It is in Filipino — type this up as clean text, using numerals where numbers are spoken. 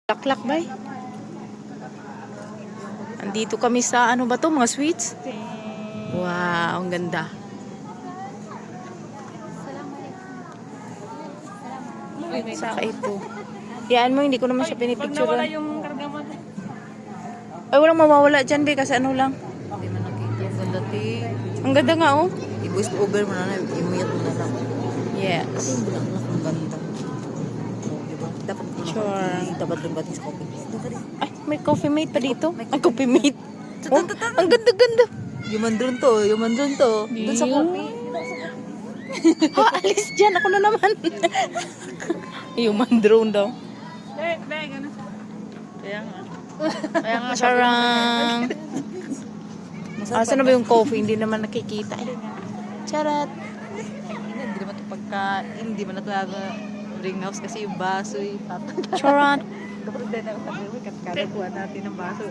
Laklak ba? Andito kami sa ano ba to? Mga sweets? Wow, ang ganda. Saka ito. Yan mo, hindi ko naman siya pinipicture. Wala yung karga mo. Ay, walang mawawala dyan, be, kasi ano lang. Hindi man nakita. Ang ganda, ti. Ang ganda nga, oh. I-voice over mo na lang. Imuyat mo na lang. Yes. Ang bulak ang ganda. Diba? Dapat mo Sure. dapat rin batis coffee. Ay, may coffee mate pa dito. Ang coffee mate. Oh, ang ganda-ganda. Human drone to. Human drone to. Doon sa coffee. Ha, alis dyan. Ako na naman. Human drone daw. Ganun. Kaya nga. Kaya nga. Charang. Asan na ba yung coffee? Hindi naman nakikita. Charat. Hindi naman ito pagkain. Hindi man ito ring house kasi yung baso. Charat. Dapat din ako sabi, kaya natin ng baso.